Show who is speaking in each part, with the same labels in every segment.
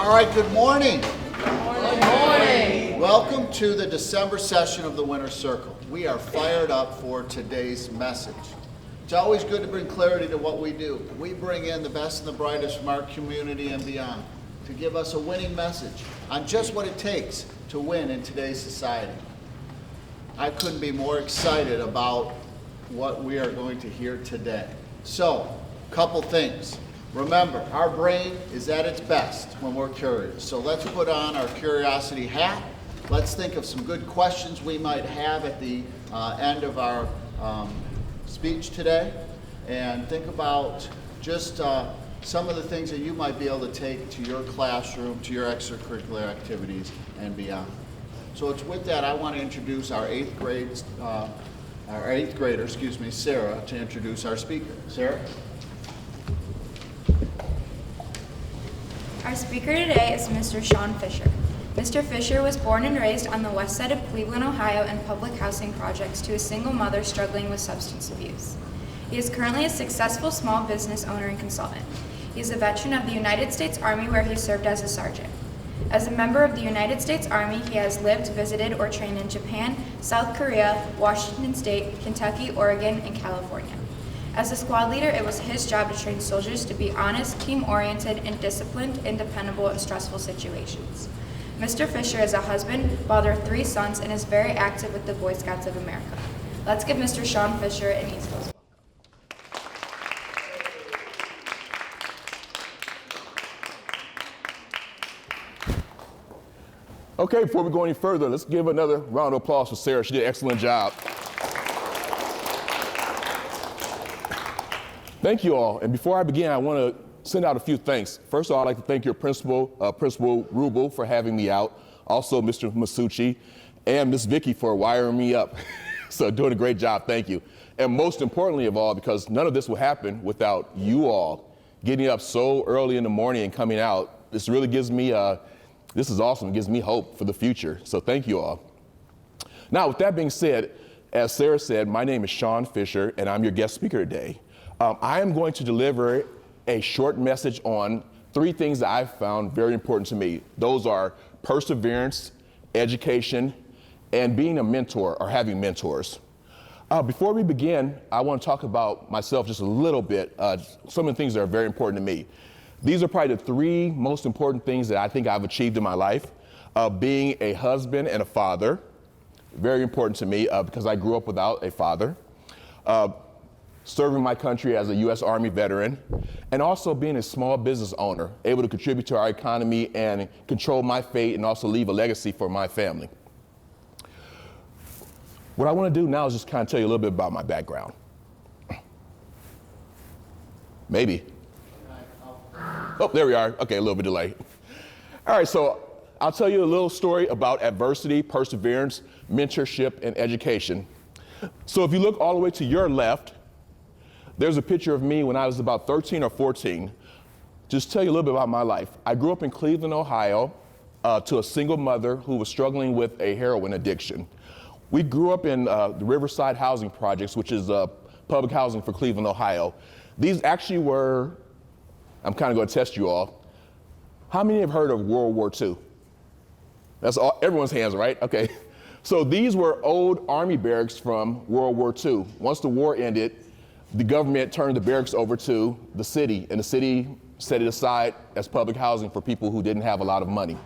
Speaker 1: All right, good morning.
Speaker 2: Good morning.
Speaker 1: Welcome to the December session of the Winners Circle. We are fired up for today's message. It's always good to bring clarity to what we do. We bring in the best and the brightest from our community and beyond to give us a winning message on just what it takes to win in today's society. I couldn't be more excited about what we are going to hear today. So, couple things. Remember, our brain is at its best when we're curious. So let's put on our curiosity hat. Let's think of some good questions we might have at the end of our speech today. And think about just some of the things that you might be able to take to your classroom, to your extracurricular activities, and beyond. So it's with that I want to introduce our eighth grader, Sarah, to introduce our speaker. Sarah?
Speaker 3: Our speaker today is Mr. Sean Fisher. Mr. Fisher was born and raised on the west side of Cleveland, Ohio in public housing projects to a single mother struggling with substance abuse. He is currently a successful small business owner and consultant. He is a veteran of the United States Army where he served as a sergeant. As a member of the United States Army, he has lived, visited, or trained in Japan, South Korea, Washington State, Kentucky, Oregon, and California. As a squad leader, it was his job to train soldiers to be honest, team-oriented, and disciplined and dependable in stressful situations. Mr. Fisher is a husband, father of 3 sons, and is very active with the Boy Scouts of America. Let's give Mr. Sean Fisher an East Coast.
Speaker 4: Okay, before we go any further, let's give another round of applause for Sarah. She did an excellent job. Thank you all. And before I begin, I want to send out a few thanks. First of all, I'd like to thank your principal, Principal Rubel, for having me out. Also, Mr. Masucci and Miss Vicky for wiring me up. So doing a great job, thank you. And most importantly of all, because none of this would happen without you all getting up so early in the morning and coming out. This really gives me, this is awesome. It gives me hope for the future. So thank you all. Now, with that being said, as Sarah said, my name is Sean Fisher, and I'm your guest speaker today. I am going to deliver a short message on 3 things that I've found very important to me. Those are perseverance, education, and being a mentor or having mentors. Before we begin, I want to talk about myself just a little bit, some of the things that are very important to me. These are probably the 3 most important things that I think I've achieved in my life. Being a husband and a father, very important to me because I grew up without a father. Serving my country as a U.S. Army veteran, and also being a small business owner, able to contribute to our economy and control my fate and also leave a legacy for my family. What I want to do now is just kind of tell you a little bit about my background. Maybe. Oh, there we are. Okay, a little bit delay. All right, so I'll tell you a little story about adversity, perseverance, mentorship, and education. So if you look all the way to your left, there's a picture of me when I was about 13 or 14. Just tell you a little bit about my life. I grew up in Cleveland, Ohio, to a single mother who was struggling with a heroin addiction. We grew up in the Riverside housing projects, which is public housing for Cleveland, Ohio. These actually were, I'm kind of going to test you all. How many have heard of World War II? That's all, everyone's hands, right? Okay. So these were old Army barracks from World War II. Once the war ended, the government turned the barracks over to the city, and the city set it aside as public housing for people who didn't have a lot of money.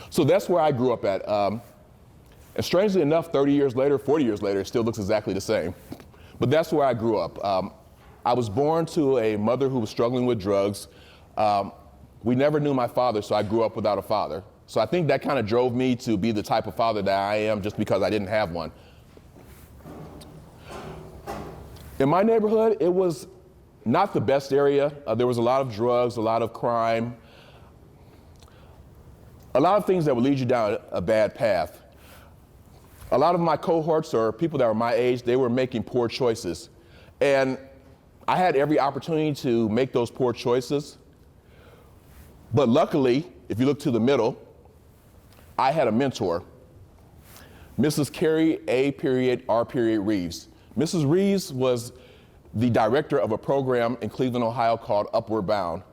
Speaker 4: So that's where I grew up at. And strangely enough, 30 years later, 40 years later, it still looks exactly the same. But that's where I grew up. I was born to a mother who was struggling with drugs. We never knew my father, so I grew up without a father. So I think that kind of drove me to be the type of father that I am just because I didn't have one. In my neighborhood, it was not the best area. There was a lot of drugs, a lot of crime, a lot of things that would lead you down a bad path. A lot of my cohorts or people that were my age, they were making poor choices. And I had every opportunity to make those poor choices. But luckily, if you look to the middle, I had a mentor, Mrs. Carrie A.R. Reeves. Mrs. Reeves was the director of a program in Cleveland, Ohio called Upward Bound.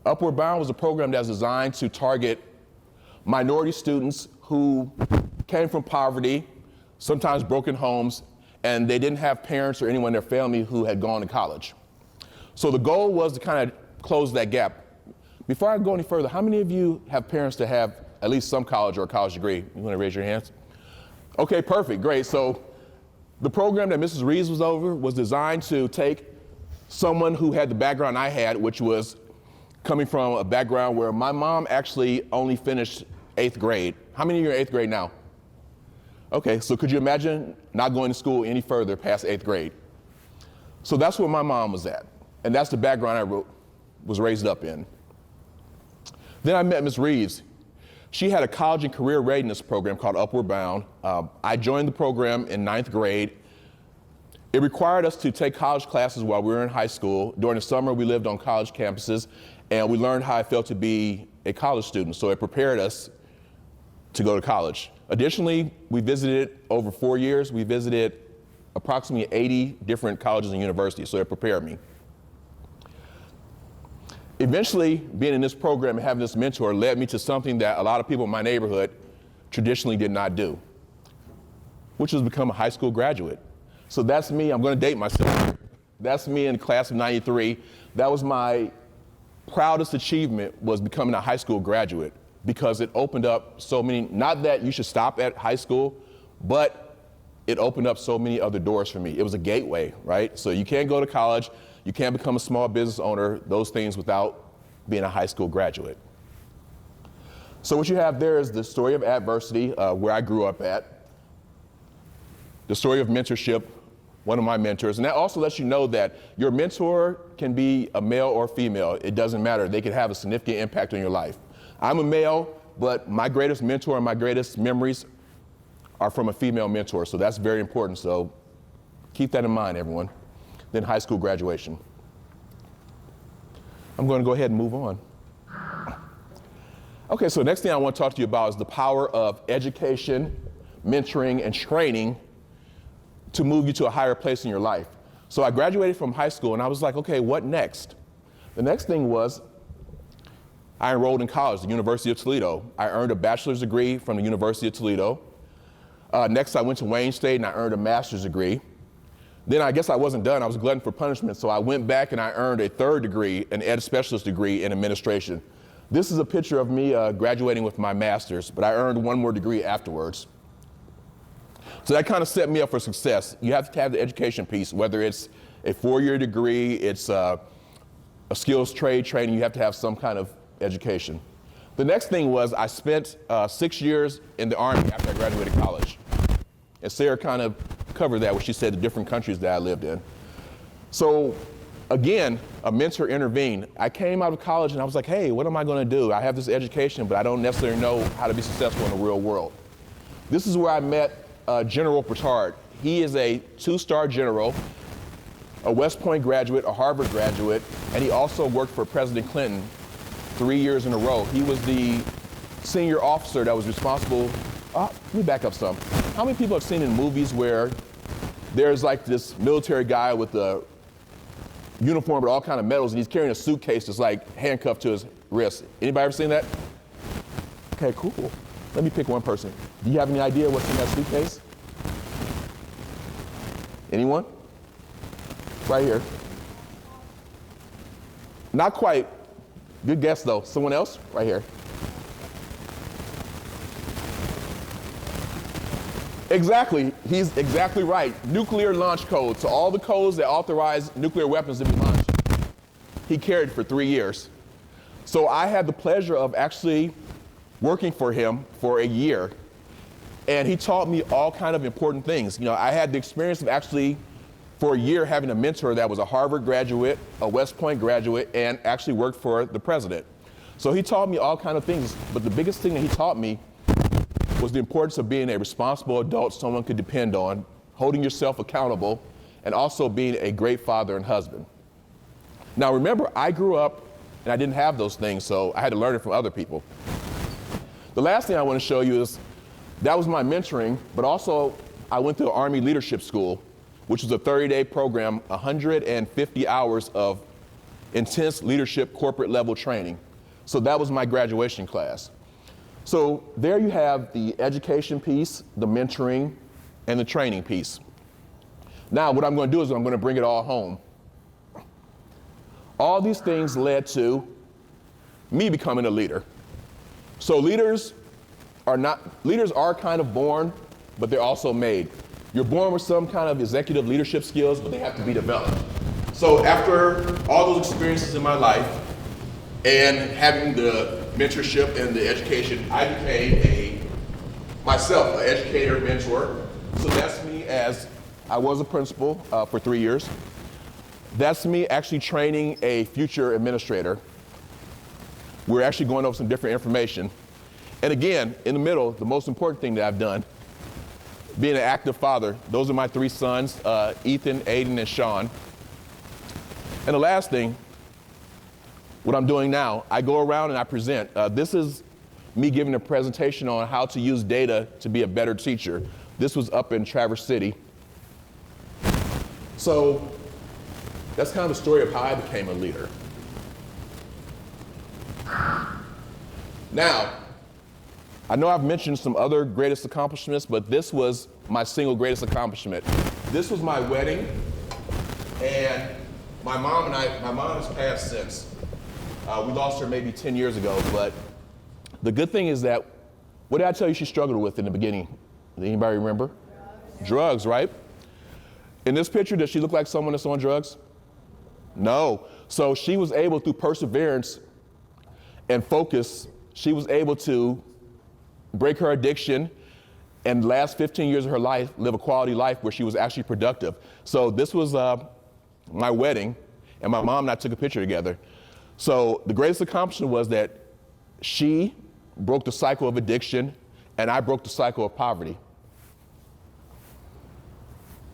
Speaker 4: Upward Bound was a program that was designed to target minority students who came from poverty, sometimes broken homes, and they didn't have parents or anyone in their family who had gone to college. So the goal was to kind of close that gap. Before I go any further, how many of you have parents that have at least some college or a college degree? You want to raise your hands? Okay, perfect, great. So the program that Mrs. Reeves was over was designed to take someone who had the background I had, which was coming from a background where my mom actually only finished 8th grade. How many of you are in 8th grade now? Okay, so could you imagine not going to school any further past 8th grade? So that's where my mom was at, and that's the background I was raised up in. Then I met Ms. Reeves. She had a college and career readiness program called Upward Bound. I joined the program in 9th grade. It required us to take college classes while we were in high school. During the summer, we lived on college campuses, and we learned how it felt to be a college student. So it prepared us to go to college. Additionally, we visited over 4 years. We visited approximately 80 different colleges and universities, so it prepared me. Eventually, being in this program and having this mentor led me to something that a lot of people in my neighborhood traditionally did not do, which was become a high school graduate. So that's me. I'm going to date myself here. That's me in the class of 93. That was my proudest achievement, was becoming a high school graduate, because it opened up so many, not that you should stop at high school, but it opened up so many other doors for me. It was a gateway, right? So you can't go to college, you can't become a small business owner, those things, without being a high school graduate. So what you have there is the story of adversity, where I grew up at, the story of mentorship, one of my mentors, and that also lets you know that your mentor can be a male or female. It doesn't matter. They can have a significant impact on your life. I'm a male, but my greatest mentor and my greatest memories are from a female mentor, so that's very important. So keep that in mind, everyone. Then high school graduation. I'm going to go ahead and move on. Okay, so the next thing I want to talk to you about is the power of education, mentoring, and training to move you to a higher place in your life. So I graduated from high school and I was like, okay, what next? The next thing was I enrolled in college, the University of Toledo. I earned a bachelor's degree from the University of Toledo. Next, I went to Wayne State and I earned a master's degree. Then I guess I wasn't done. I was glutton for punishment, so I went back and I earned a third degree, an ed specialist degree in administration. This is a picture of me graduating with my master's, but I earned one more degree afterwards. So that kind of set me up for success. You have to have the education piece, whether it's a 4-year degree, it's a skills trade training, you have to have some kind of education. The next thing was I spent 6 years in the Army after I graduated college. And Sarah kind of covered that when she said the different countries that I lived in. So again, a mentor intervened. I came out of college and I was like, hey, what am I going to do? I have this education, but I don't necessarily know how to be successful in the real world. This is where I met General Petard. He is a 2-star general, a West Point graduate, a Harvard graduate, and he also worked for President Clinton 3 years in a row. He was the senior officer that was responsible. Let me back up some. How many people have seen in movies where there's like this military guy with a uniform with all kind of medals and he's carrying a suitcase that's like handcuffed to his wrist? Anybody ever seen that? Okay, cool. Let me pick one person. Do you have any idea what's in that suitcase? Anyone? Right here. Not quite. Good guess though. Someone else? Right here. Exactly. He's exactly right. Nuclear launch code. So all the codes that authorize nuclear weapons to be launched, he carried for 3 years. So I had the pleasure of actually working for him for a year. And he taught me all kind of important things. You know, I had the experience of actually for a year having a mentor that was a Harvard graduate, a West Point graduate, and actually worked for the president. So he taught me all kind of things, but the biggest thing that he taught me was the importance of being a responsible adult someone could depend on, holding yourself accountable, and also being a great father and husband. Now remember, I grew up and I didn't have those things, so I had to learn it from other people. The last thing I want to show you is that was my mentoring, but also I went to the Army Leadership School, which was a 30-day program, 150 hours of intense leadership corporate level training. So that was my graduation class. So there you have the education piece, the mentoring, and the training piece. Now what I'm going to do is I'm going to bring it all home. All these things led to me becoming a leader. So leaders are kind of born, but they're also made. You're born with some kind of executive leadership skills, but they have to be developed. So after all those experiences in my life and having the mentorship and the education, I became myself, an educator, mentor. So that's me as I was a principal for 3 years. That's me actually training a future administrator. We're actually going over some different information. And again, in the middle, the most important thing that I've done, being an active father. Those are my 3 sons, Ethan, Aiden, and Sean. And the last thing, what I'm doing now, I go around and I present. This is me giving a presentation on how to use data to be a better teacher. This was up in Traverse City. So that's kind of the story of how I became a leader. Now, I know I've mentioned some other greatest accomplishments, but this was my single greatest accomplishment. This was my wedding, and my mom has passed since. We lost her maybe 10 years ago, but the good thing is that, what did I tell you she struggled with in the beginning? Does anybody remember? Drugs, right? In this picture, does she look like someone that's on drugs? No. So she was able, through perseverance and focus, she was able to break her addiction and the last 15 years of her life, live a quality life where she was actually productive. So this was my wedding, and my mom and I took a picture together. So the greatest accomplishment was that she broke the cycle of addiction, and I broke the cycle of poverty.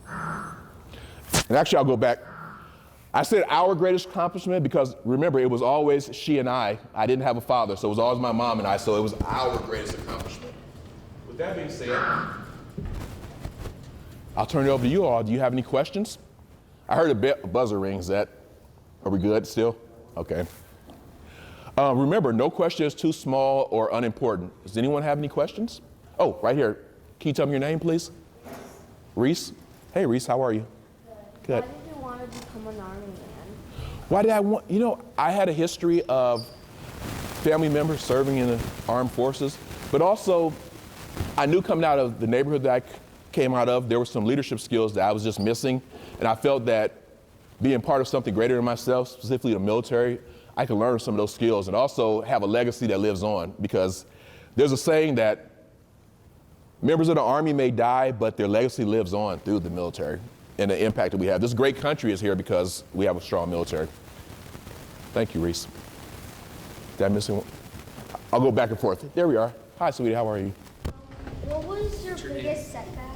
Speaker 4: And actually, I'll go back. I said our greatest accomplishment because, remember, it was always she and I. I didn't have a father, so it was always my mom and I, so it was our greatest accomplishment. With that being said, I'll turn it over to you all. Do you have any questions? I heard a buzzer ring. Are we good still? Okay. Remember, no question is too small or unimportant. Does anyone have any questions? Oh, right here. Can you tell me your name, please? Reese? Hey, Reese, how are you? Good.
Speaker 2: Why did you want to become an Army man?
Speaker 4: Why did I want, I had a history of family members serving in the armed forces, but also I knew coming out of the neighborhood that I came out of, there were some leadership skills that I was just missing, and I felt that being part of something greater than myself, specifically the military, I could learn some of those skills and also have a legacy that lives on, because there's a saying that members of the Army may die, but their legacy lives on through the military and the impact that we have. This great country is here because we have a strong military. Thank you, Reese. Did I miss anyone? I'll go back and forth. There we are. Hi, sweetie, how are you?
Speaker 2: What was your biggest setback?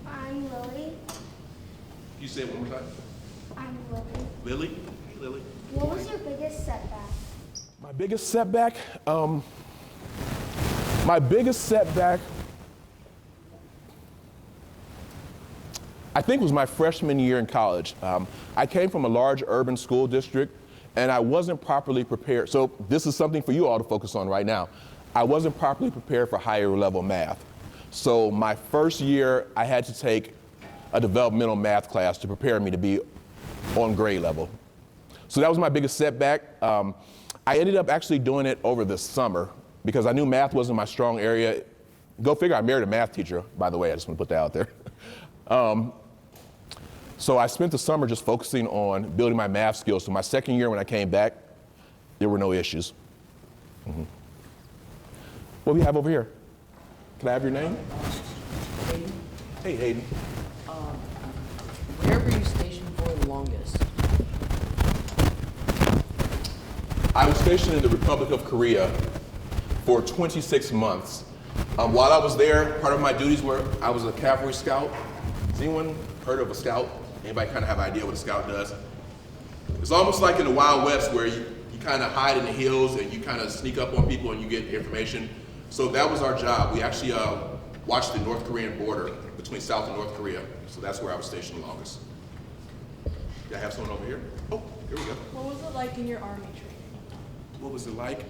Speaker 2: I'm Lily.
Speaker 4: You say it one more time.
Speaker 2: I'm Lily.
Speaker 4: Lily? Hey, Lily.
Speaker 2: What was your biggest setback?
Speaker 4: My biggest setback? My biggest setback, I think, was my freshman year in college. I came from a large urban school district, and I wasn't properly prepared. So this is something for you all to focus on right now. I wasn't properly prepared for higher level math. So my first year, I had to take a developmental math class to prepare me to be on grade level. So that was my biggest setback. I ended up actually doing it over the summer because I knew math wasn't my strong area. Go figure, I married a math teacher, by the way, I just want to put that out there. So I spent the summer just focusing on building my math skills. So my second year when I came back, there were no issues. Mm-hmm. What do we have over here? Can I have your name?
Speaker 5: Hayden,
Speaker 4: Hey, Hayden.
Speaker 5: where were you stationed for the longest?
Speaker 4: I was stationed in the Republic of Korea for 26 months. While I was there, part of my duties were I was a cavalry scout. Has anyone heard of a scout? Anybody kind of have an idea what a scout does? It's almost like in the Wild West where you kind of hide in the hills and you kind of sneak up on people and you get information. So that was our job. We actually watched the North Korean border between South and North Korea. So that's where I was stationed the longest. Do I have someone over here? Oh, Here we go.
Speaker 6: What was it like in your Army training?
Speaker 4: What was it like?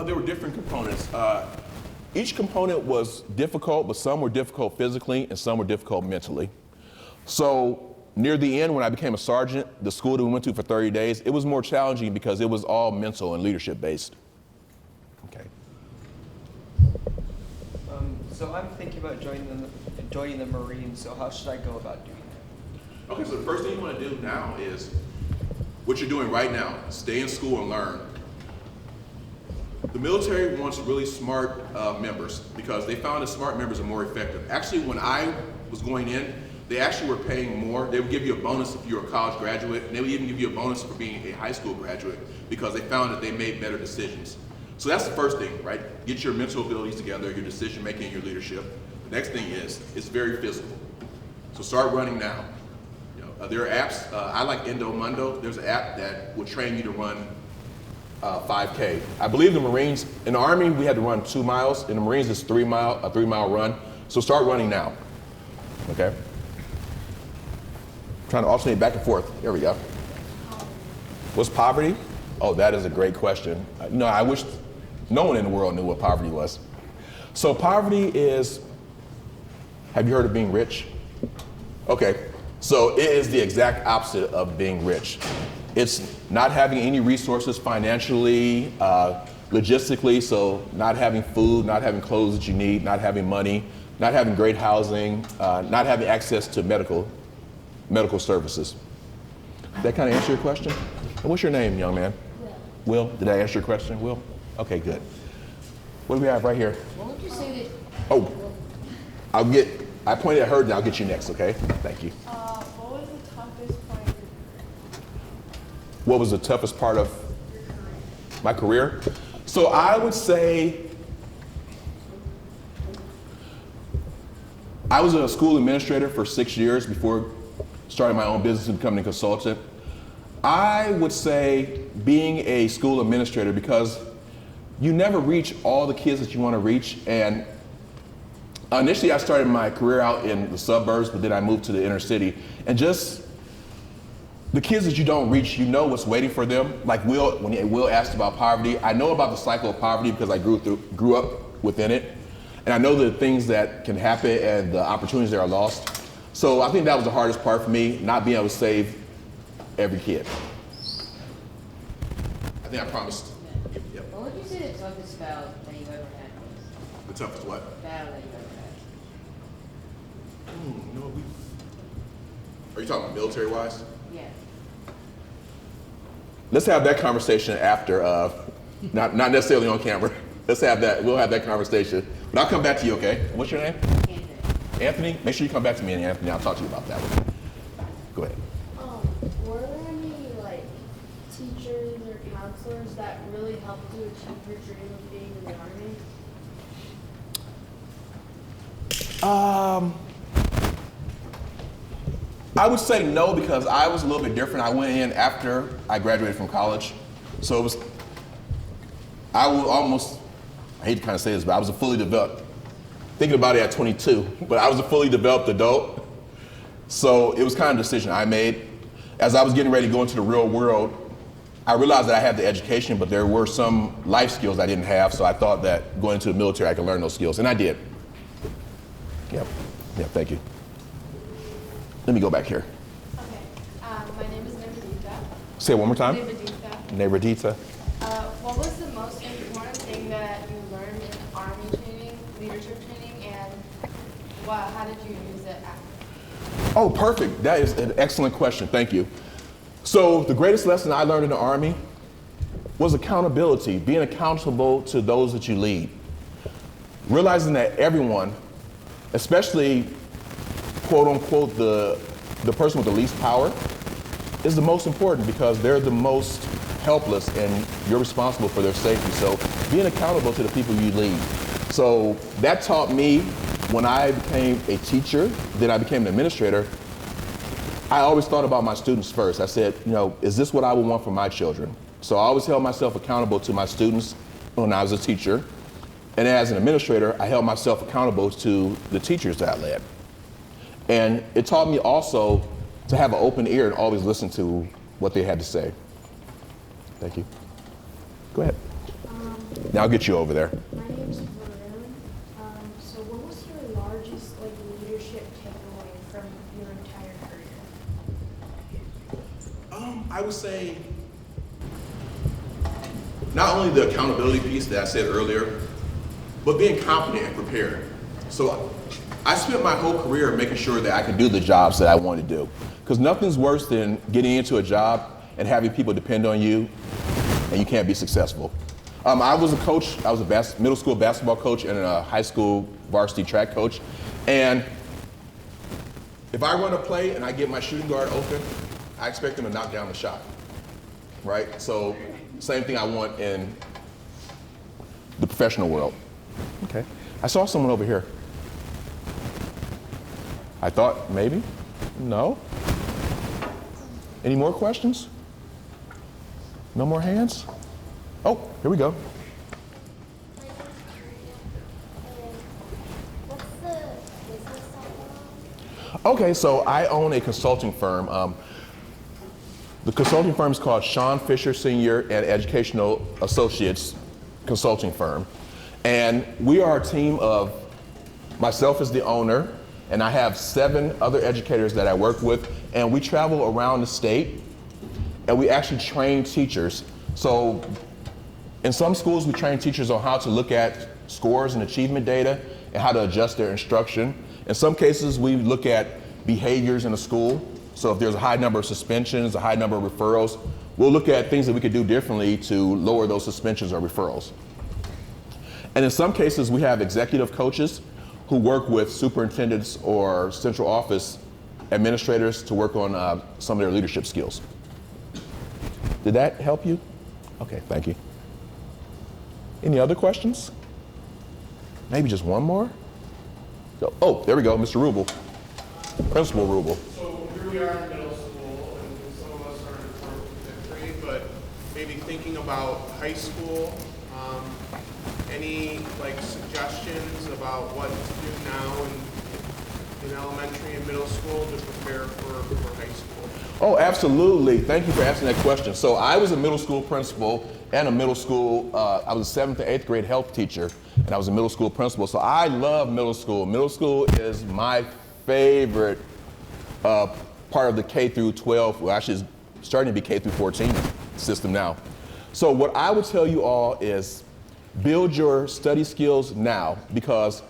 Speaker 4: There were different components. Each component was difficult, but some were difficult physically and some were difficult mentally. So near the end, when I became a sergeant, the school that we went to for 30 days, it was more challenging because it was all mental and leadership based. Okay.
Speaker 7: So I'm thinking about joining the Marines, so how should I go about doing that?
Speaker 4: Okay, so the first thing you want to do now is what you're doing right now. Stay in school and learn. The military wants really smart members because they found that smart members are more effective. Actually, when I was going in, they actually were paying more. They would give you a bonus if you were a college graduate, and they would even give you a bonus for being a high school graduate because they found that they made better decisions. So that's the first thing, right? Get your mental abilities together, your decision making, your leadership. The next thing is, it's very physical. So start running now. You know, there are apps, I like Endomundo. There's an app that will train you to run 5K. I believe the Marines, in the Army, we had to run 2 miles. In the Marines, it's a 3 mile run. So start running now, okay? Trying to alternate back and forth. There we go. What's poverty? Oh, that is a great question. No, I wish no one in the world knew what poverty was. So poverty is, have you heard of being rich? Okay, so it is the exact opposite of being rich. It's not having any resources financially, logistically, so not having food, not having clothes that you need, not having money, not having great housing, not having access to medical services. Did that kind of answer your question? And what's your name, young man? Will. Will, did I answer your question, Will? Okay, good. What do we have right here?
Speaker 5: What would you say that?
Speaker 4: Oh, I pointed at her, then I'll get you next, okay? Thank you.
Speaker 6: What was the toughest part of your career?
Speaker 4: What was the toughest part of my career? So I would say, I was a school administrator for 6 years before starting my own business and becoming a consultant. I would say being a school administrator, because you never reach all the kids that you want to reach. And initially I started my career out in the suburbs, but then I moved to the inner city. And just the kids that you don't reach, you know what's waiting for them. Like when Will asked about poverty, I know about the cycle of poverty because I grew up within it. And I know the things that can happen and the opportunities that are lost. So I think that was the hardest part for me, not being able to save every kid. I think I promised. Yep.
Speaker 5: What would you say the toughest battle that you've ever had was?
Speaker 4: The toughest what?
Speaker 5: Battle that you've ever had?
Speaker 4: Are you talking military-wise?
Speaker 5: Yeah.
Speaker 4: Let's have that conversation after, not necessarily on camera. Let's have that, we'll have that conversation. But I'll come back to you, okay? What's your name?
Speaker 5: Anthony.
Speaker 4: Anthony? Make sure you come back to me, and Anthony, I'll talk to you about that one. Go ahead.
Speaker 6: Were there any teachers or counselors that really helped you achieve your dream of being in the Army?
Speaker 4: I would say no, because I was a little bit different. I went in after I graduated from college. So it was, I hate to kind of say this, but I was a fully developed, thinking about it at 22, but I was a fully developed adult. So it was kind of a decision I made. As I was getting ready to go into the real world, I realized that I had the education, but there were some life skills I didn't have, so I thought that going into the military, I could learn those skills, and I did. Yep, thank you. Let me go back here.
Speaker 6: Okay. My name is Nevadita.
Speaker 4: Say it one more time.
Speaker 6: Nevadita.
Speaker 4: Nevadita.
Speaker 6: What was the most important thing that you learned in Army training, leadership training, and how did you use it after?
Speaker 4: Oh, perfect. That is an excellent question. Thank you. So the greatest lesson I learned in the Army was accountability, being accountable to those that you lead. Realizing that everyone, especially quote unquote the person with the least power, is the most important because they're the most helpless and you're responsible for their safety. So being accountable to the people you lead. So that taught me when I became a teacher, then I became an administrator, I always thought about my students first. I said, is this what I would want for my children? So I always held myself accountable to my students when I was a teacher. And as an administrator, I held myself accountable to the teachers that I led. And it taught me also to have an open ear and always listen to what they had to say. Thank you. Go ahead. Now I'll get you over there.
Speaker 2: My name's Varun. So what was your largest leadership takeaway from your entire career?
Speaker 4: I would say not only the accountability piece that I said earlier, but being confident and prepared. So I spent my whole career making sure that I could do the jobs that I wanted to do. Because nothing's worse than getting into a job and having people depend on you and you can't be successful. I was a coach. I was a middle school basketball coach and a high school varsity track coach. And if I run a play and I get my shooting guard open, I expect them to knock down the shot, right? So same thing I want in the professional world. Okay. I saw someone over here. I thought maybe? No? Any more questions? No more hands? Oh, here we go.
Speaker 2: What's the business side?
Speaker 4: Okay, so I own a consulting firm. The consulting firm is called Sean Fisher Senior and Educational Associates Consulting Firm. And we are a team of myself as the owner, and I have 7 other educators that I work with, and we travel around the state, and we actually train teachers. So in some schools, we train teachers on how to look at scores and achievement data and how to adjust their instruction. In some cases, we look at behaviors in a school. So if there's a high number of suspensions, a high number of referrals, we'll look at things that we could do differently to lower those suspensions or referrals. And in some cases, we have executive coaches who work with superintendents or central office administrators to work on some of their leadership skills. Did that help you? Okay, thank you. Any other questions? Maybe just one more? Oh, there we go, Mr. Rubel, Principal Rubel.
Speaker 8: So here we are in middle school, and some of us are in fourth and fifth grade, but maybe thinking about high school, any suggestions about what to do now in elementary and middle school to prepare for high school?
Speaker 4: Oh, absolutely. Thank you for asking that question. So I was a middle school principal and a middle school, I was a 7th to 8th grade health teacher, and I was a middle school principal. So I love middle school. Middle school is my favorite part of the K through 12, well actually it's starting to be K through 14 system now. So what I would tell you all is build your study skills now, because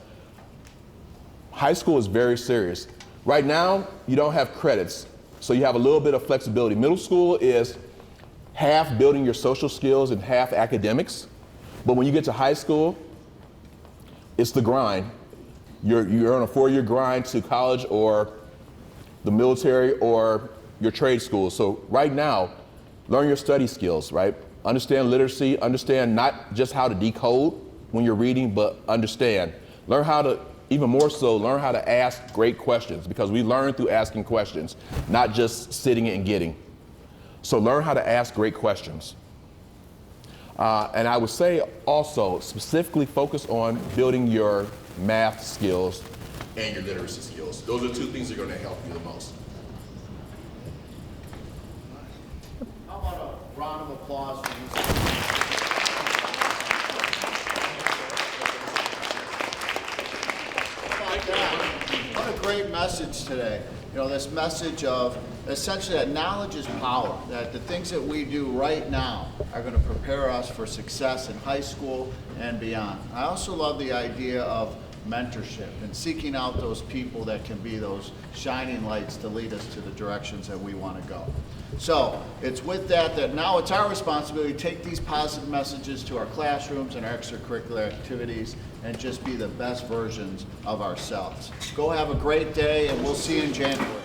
Speaker 4: high school is very serious. Right now, you don't have credits, so you have a little bit of flexibility. Middle school is half building your social skills and half academics. But when you get to high school, it's the grind. You're on a 4-year grind to college or the military or your trade school. So right now, learn your study skills, right? Understand literacy, understand not just how to decode when you're reading, but understand. Learn how to, even more so, learn how to ask great questions, because we learn through asking questions, not just sitting and getting. So learn how to ask great questions. And I would say also specifically focus on building your math skills and your literacy skills. Those are 2 things that are going to help you the most.
Speaker 1: How about a round of applause for these? How about that? What a great message today. You know, this message of essentially that knowledge is power, that the things that we do right now are going to prepare us for success in high school and beyond. I also love the idea of mentorship and seeking out those people that can be those shining lights to lead us to the directions that we want to go. So it's with that now it's our responsibility to take these positive messages to our classrooms and our extracurricular activities and just be the best versions of ourselves. Go have a great day, and we'll see you in January.